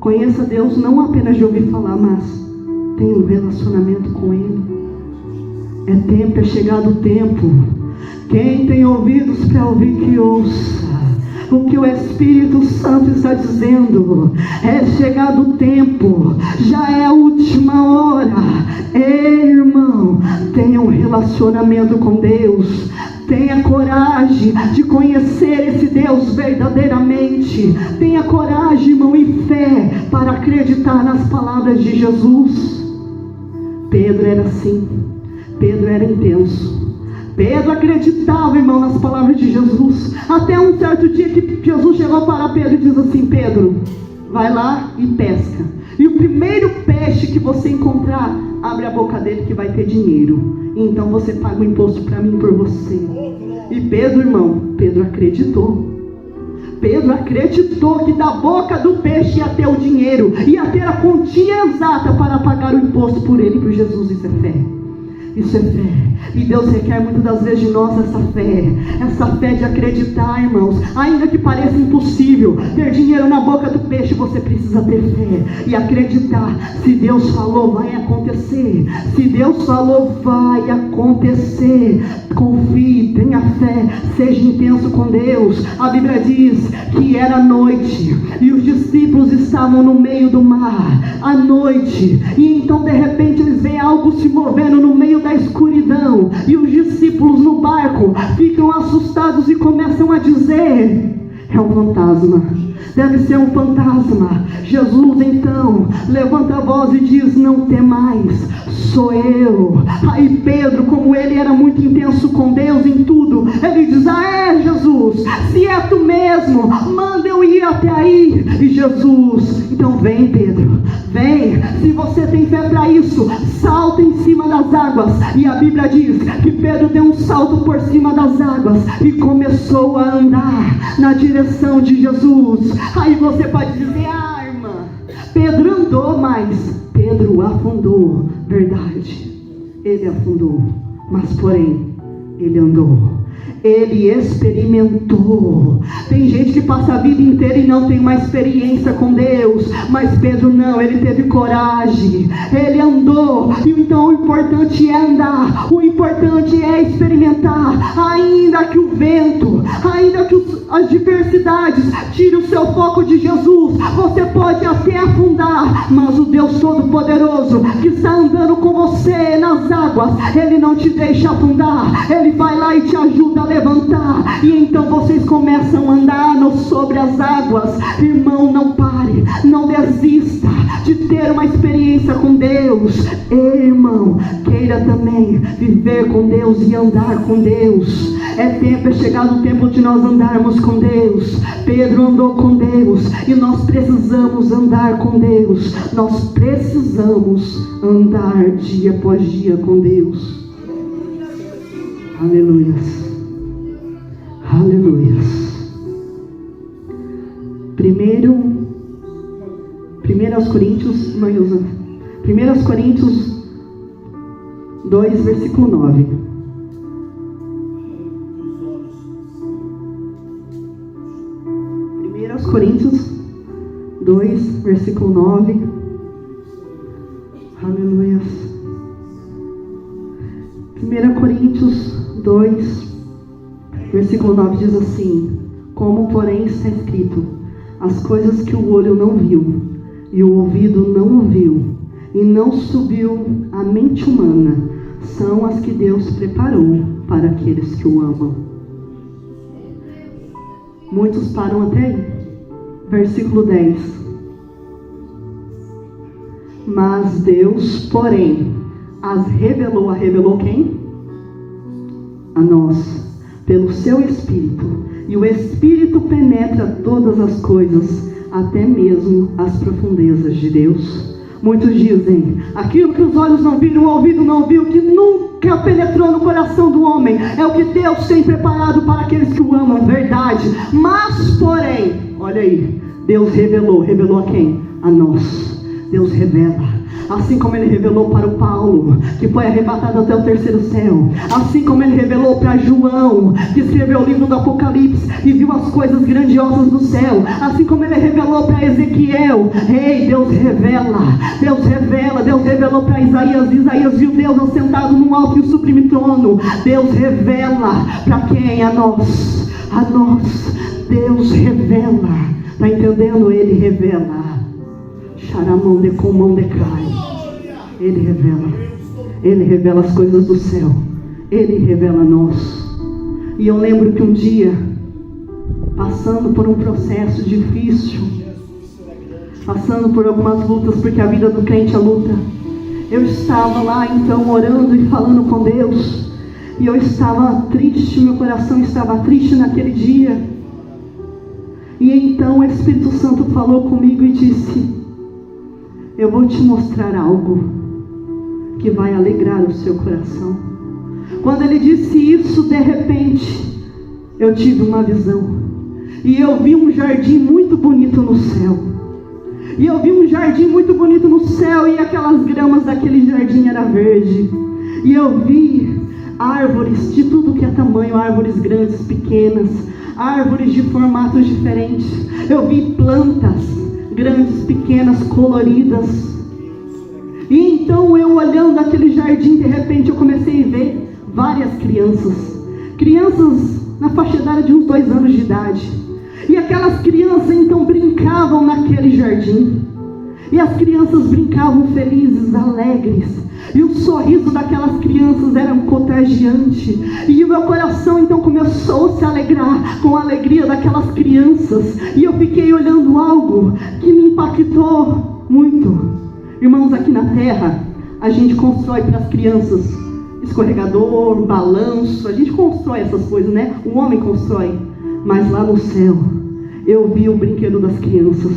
Conheça Deus não apenas de ouvir falar, mas tenha um relacionamento com Ele. É chegado o tempo. Quem tem ouvidos para ouvir, que ouça o que o Espírito Santo está dizendo. É chegado o tempo, já é a última hora. Ei, irmão, tenha um relacionamento com Deus. Tenha coragem de conhecer esse Deus verdadeiramente. Tenha coragem, irmão, e fé para acreditar nas palavras de Jesus. Pedro era assim. Pedro era intenso. Pedro acreditava, irmão, nas palavras de Jesus. Até um certo dia que Jesus chegou para Pedro e diz assim: Pedro, vai lá e pesca. E o primeiro peixe que você encontrar, abre a boca dele que vai ter dinheiro. Então você paga o imposto para mim por você. E Pedro, irmão, Pedro acreditou. Pedro acreditou que da boca do peixe ia ter o dinheiro, ia ter a quantia exata para pagar o imposto por ele e por Jesus. Isso é fé. Isso é fé. E Deus requer muitas das vezes de nós essa fé de acreditar, irmãos, ainda que pareça impossível ter dinheiro na boca do peixe. Você precisa ter fé e acreditar. Se Deus falou, vai acontecer. Se Deus falou, vai acontecer. Confie, tenha fé, seja intenso com Deus. A Bíblia diz que era noite e os discípulos estavam no meio do mar, à noite, e então de repente eles veem algo se movendo no meio da escuridão, e os discípulos no barco ficam assustados e começam a dizer: é um fantasma, deve ser um fantasma. Jesus então levanta a voz e diz: não temais, sou eu. Aí Pedro, como ele era muito intenso com Deus em tudo, ele diz: Jesus, se é tu mesmo, manda eu ir até aí. E Jesus, então vem, Pedro, vem. Se você tem fé para isso, salta em cima das águas. E a Bíblia diz que Pedro deu um salto por cima das águas e começou a andar na direção de Jesus. Aí você pode dizer: irmã, Pedro andou, mas Pedro afundou. Verdade, ele afundou, mas porém ele andou. Ele experimentou. Tem gente que passa a vida inteira e não tem uma experiência com Deus, mas Pedro não, ele teve coragem, ele andou. E então o importante é andar, o importante é experimentar. Ainda que o vento, ainda que as diversidades tirem o seu foco de Jesus, você pode até afundar, mas o Deus Todo-Poderoso que está andando com você nas águas, Ele não te deixa afundar. Ele vai lá e te ajuda a levantar, e então vocês começam a andar sobre as águas. Irmão, não pare, não desista de ter uma experiência com Deus. Ei, irmão, queira também viver com Deus e andar com Deus. É chegado o tempo de nós andarmos com Deus. Pedro andou com Deus, e nós precisamos andar com Deus. Nós precisamos andar dia após dia com Deus. Aleluias. Aleluias. Primeiro aos Coríntios, irmã Ilza, 1 Coríntios 2, versículo 9. Aos Coríntios 2, versículo 9. Aleluia. 1 Coríntios 2, versículo 9 diz assim: como porém está escrito, as coisas que o olho não viu, e o ouvido não ouviu, e não subiu à mente humana, são as que Deus preparou para aqueles que o amam. Muitos param até aí. Versículo 10. Mas Deus, porém, as revelou. Revelou quem? A nós, pelo seu Espírito. E o Espírito penetra todas as coisas, até mesmo as profundezas de Deus. Muitos dizem: aquilo que os olhos não viram, o ouvido não ouviu, que nunca penetrou no coração do homem, é o que Deus tem preparado para aqueles que o amam. Verdade. Mas porém, olha aí, Deus revelou a quem? A nós. Deus revela. Assim como Ele revelou para o Paulo, que foi arrebatado até o terceiro céu. Assim como Ele revelou para João, que escreveu o livro do Apocalipse e viu as coisas grandiosas do céu. Assim como Ele revelou para Ezequiel. Ei, Deus revela. Deus revela. Deus revelou para Isaías. Isaías viu Deus assentado num alto e sublime trono. Deus revela para quem? A nós. A nós. Deus revela. Está entendendo? Ele revela. Charamão de comão de cai. Ele revela. Ele revela as coisas do céu. Ele revela a nós. E eu lembro que um dia, passando por um processo difícil, passando por algumas lutas, porque a vida do crente é luta, eu estava lá então orando e falando com Deus. E eu estava triste, meu coração estava triste naquele dia. E então o Espírito Santo falou comigo e disse: eu vou te mostrar algo que vai alegrar o seu coração. Quando Ele disse isso, de repente, eu tive uma visão. E eu vi um jardim muito bonito no céu. E eu vi um jardim muito bonito no céu, e aquelas gramas daquele jardim era verde. E eu vi árvores de tudo que é tamanho, árvores grandes, pequenas, árvores de formatos diferentes. Eu vi plantas grandes, pequenas, coloridas. E então eu olhando aquele jardim, de repente eu comecei a ver várias crianças na faixa etária de uns 2 anos de idade. E aquelas crianças então brincavam naquele jardim. E as crianças brincavam felizes, alegres. E o sorriso daquelas crianças era contagiante. E o meu coração então começou a se alegrar com a alegria daquelas crianças. E eu fiquei olhando algo que me impactou muito. Irmãos, aqui na terra, a gente constrói para as crianças escorregador, balanço. A gente constrói essas coisas, né? O homem constrói. Mas lá no céu, eu vi o brinquedo das crianças.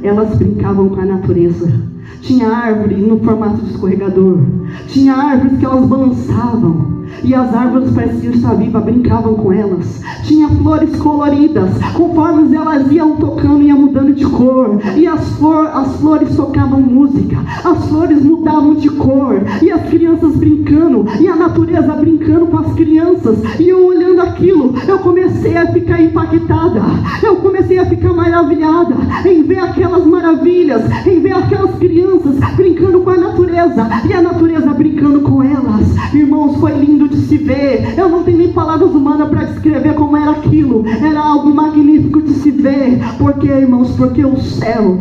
Elas brincavam com a natureza. Tinha árvore no formato de escorregador. Tinha árvores que elas balançavam. E as árvores pareciam estar vivas, brincavam com elas. Tinha flores coloridas. Conforme elas iam tocando, iam mudando de cor. E as flores tocavam música. As flores mudavam de cor. E as crianças brincando. E a natureza brincando com as crianças. E eu olhando aquilo, eu comecei a ficar impactada. Eu comecei a ficar maravilhada em ver aquelas maravilhas, em ver aquelas crianças brincando com a natureza. E a natureza brincando com elas. Irmãos, foi lindo de se ver. Eu não tenho nem palavras humanas para descrever como era aquilo. Era algo magnífico de se ver. Porque, irmãos, porque o céu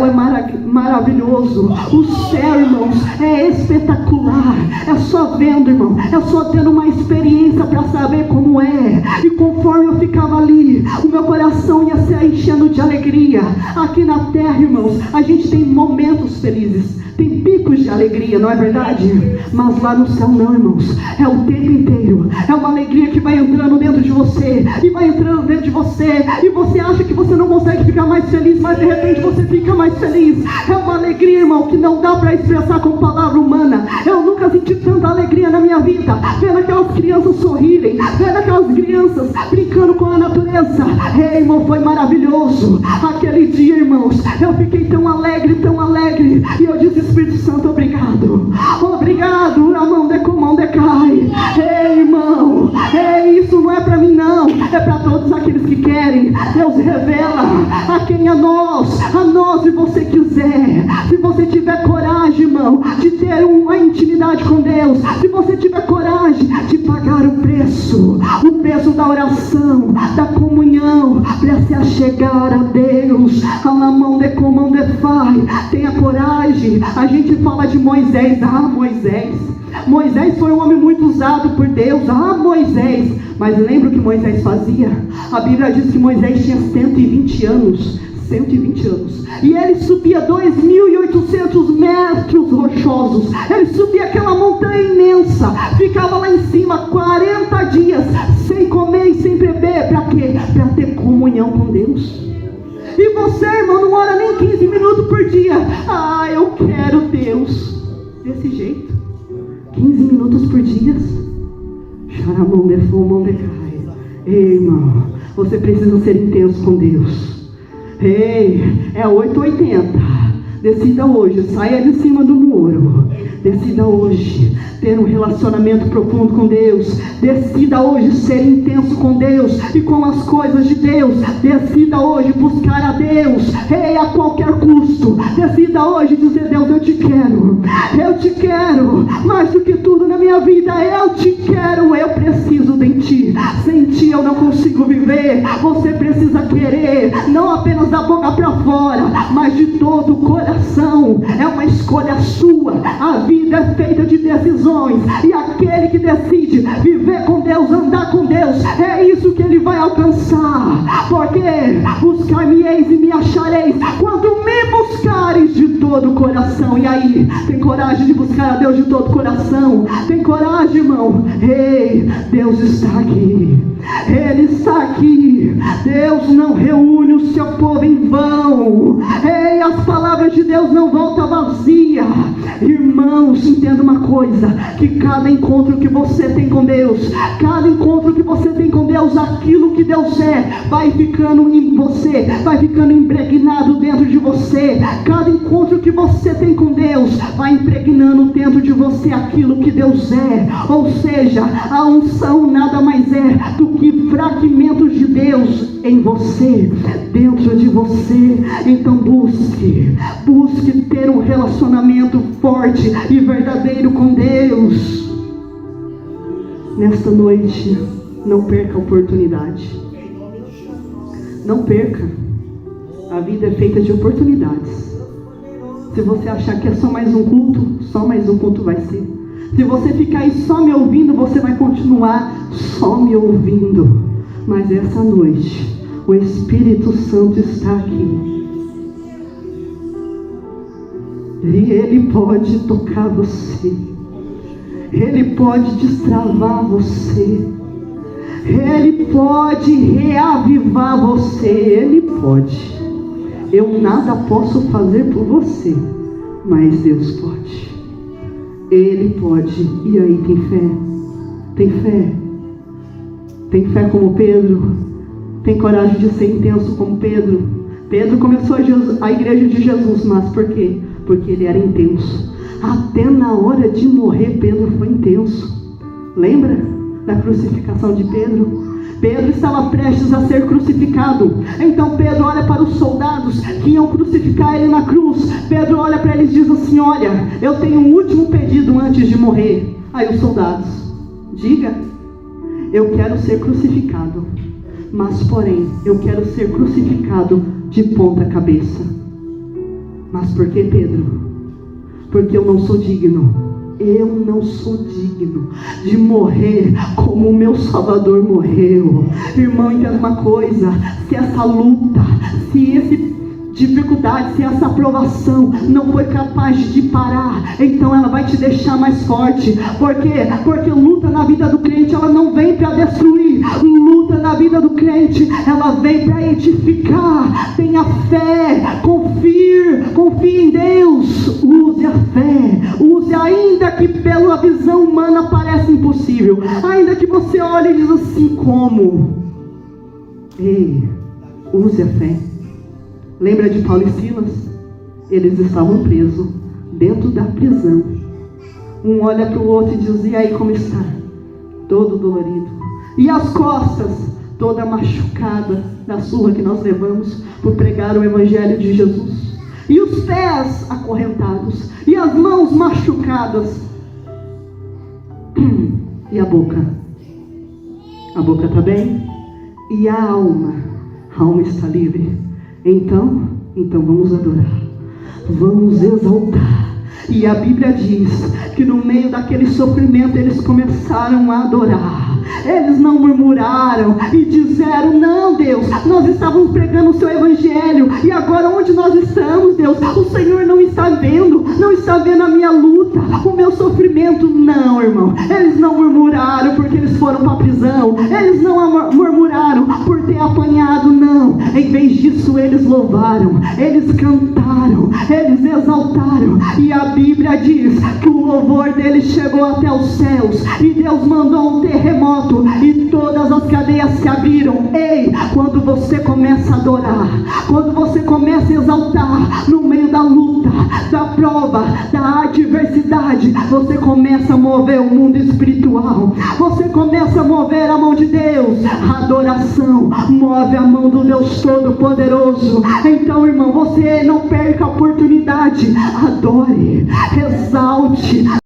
é maravilhoso. O céu, irmãos, é espetacular. É só vendo, irmão, é só tendo uma experiência para saber como é. E conforme eu ficava ali, o meu coração ia se enchendo de alegria. Aqui na terra, irmãos, a gente tem momentos felizes, tem picos de alegria, não é verdade? Mas lá no céu não, irmãos. É o tempo inteiro. É uma alegria que vai entrando dentro de você. E vai entrando dentro de você. E você acha que você não consegue ficar mais feliz, mas de repente você fica mais feliz. É uma alegria, irmão, que não dá para expressar com palavra humana. Eu nunca senti tanta alegria na minha vida. Vendo aquelas crianças sorrirem. Vendo aquelas crianças brincando com a natureza. Ei, irmão, foi maravilhoso. Aquele dia, irmãos, eu fiquei tão alegre, tão alegre. E eu disse: Espírito Santo, obrigado. Obrigado, na mão de comão decai. Ei, irmão, isso não é para mim não. É para todos aqueles que querem. Deus revela a quem a nós, se você quiser. Se você tiver coragem, irmão, de ter uma intimidade com Deus. Se você tiver coragem de pagar o preço da oração, da comunhão, para se achegar a Deus. Na mão de comão decai. Tenha coragem. A gente fala de Moisés. Moisés foi um homem muito usado por Deus. Moisés. Mas lembra o que Moisés fazia? A Bíblia diz que Moisés tinha 120 anos. 120 anos. E ele subia 2.800 metros rochosos. Ele subia aquela montanha imensa. Ficava lá em cima 40 dias. Sem comer e sem beber. Para quê? Para ter comunhão com Deus. E você, irmão, não ora nem 15 minutos por dia. Eu quero Deus. Desse jeito. 15 minutos por dia. Charamão de fogo, de cai. Ei, irmão, você precisa ser intenso com Deus. Ei, é 880. Decida hoje, saia de cima do muro. Decida hoje ter um relacionamento profundo com Deus. Decida hoje ser intenso com Deus e com as coisas de Deus. Decida hoje buscar a Deus, a qualquer custo. Decida hoje dizer: Deus, eu te quero mais do que tudo na minha vida. Eu te quero, eu preciso de ti. Sem ti eu não consigo viver. Você precisa querer, não apenas da boca para fora, mas de todo o coração. É uma escolha sua. A vida é feita de decisões, e aquele que decide viver com Deus, andar com Deus, é isso que ele vai alcançar. Porque buscar-me-eis e me achareis quando me buscares de todo o coração. E aí, tem coragem de buscar a Deus de todo o coração? Tem coragem, irmão? Deus está aqui. Ele está aqui. Deus não reúne o seu povo em vão. As palavras de Deus não voltam vazia. Irmãos, entenda uma coisa: que cada encontro que você tem com Deus, cada encontro que você tem com Deus, aquilo que Deus é, vai ficando em você, vai ficando impregnado dentro de você. Cada encontro que você tem com Deus, vai impregnando dentro de você aquilo que Deus é. Ou seja, a unção nada mais é do que fragmentos de Deus em você, dentro de você. Então busque ter um relacionamento forte e verdadeiro com Deus. Nesta noite, não perca a oportunidade. Não perca. A vida é feita de oportunidades. Se você achar que é só mais um culto, só mais um culto vai ser. Se você ficar aí só me ouvindo, você vai continuar só me ouvindo. Mas essa noite, o Espírito Santo está aqui. E Ele pode tocar você. Ele pode destravar você. Ele pode reavivar você. Ele pode. Eu nada posso fazer por você, mas Deus pode. Ele pode. E aí, tem fé? Tem fé? Tem fé como Pedro? Tem coragem de ser intenso como Pedro? Pedro começou a igreja de Jesus, mas por quê? Porque ele era intenso. Até na hora de morrer, Pedro foi intenso. Lembra da crucificação de Pedro? Pedro estava prestes a ser crucificado. Então Pedro olha para os soldados que iam crucificar ele na cruz. Pedro olha para eles e diz assim: olha, eu tenho um último pedido antes de morrer. Aí os soldados: diga. Eu quero ser crucificado, mas porém eu quero ser crucificado de ponta cabeça. Mas por que, Pedro? Porque eu não sou digno. Eu não sou digno de morrer como o meu Salvador morreu. Irmão, entenda uma coisa: se essa luta, se esse dificuldade, se essa aprovação não foi capaz de te parar, então ela vai te deixar mais forte. Por quê? Porque luta na vida do crente, ela não vem para destruir. Luta na vida do crente, ela vem para edificar. Tenha fé, confie em Deus. Use a fé, use, ainda que pela visão humana pareça impossível, ainda que você olhe e diz assim: como? Use a fé. Lembra de Paulo e Silas? Eles estavam presos dentro da prisão. Um olha para o outro e diz: e aí, como está? Todo dolorido. E as costas toda machucada da surra que nós levamos por pregar o Evangelho de Jesus. E os pés acorrentados. E as mãos machucadas. E a boca? A boca está bem? E a alma? A alma está livre. Então vamos adorar, vamos exaltar. E a Bíblia diz que no meio daquele sofrimento eles começaram a adorar. Eles não murmuraram e disseram: não, Deus, nós estávamos pregando o seu Evangelho, e agora onde nós estamos, Deus? O Senhor não está vendo a minha luta, o meu sofrimento. Não, irmão, eles não murmuraram porque eles foram para a prisão. Eles não murmuraram por ter apanhado, não. Em vez disso, eles louvaram, eles cantaram, eles exaltaram. E a Bíblia diz que o louvor deles chegou até os céus, e Deus mandou um terremoto e todas as cadeias se abriram. Quando você começa a adorar, quando você começa a exaltar no meio da luta, prova, da adversidade, você começa a mover o mundo espiritual. Você começa a mover a mão de Deus. A adoração move a mão do Deus Todo-Poderoso. Então, irmão, você não perca a oportunidade. Adore, exalte,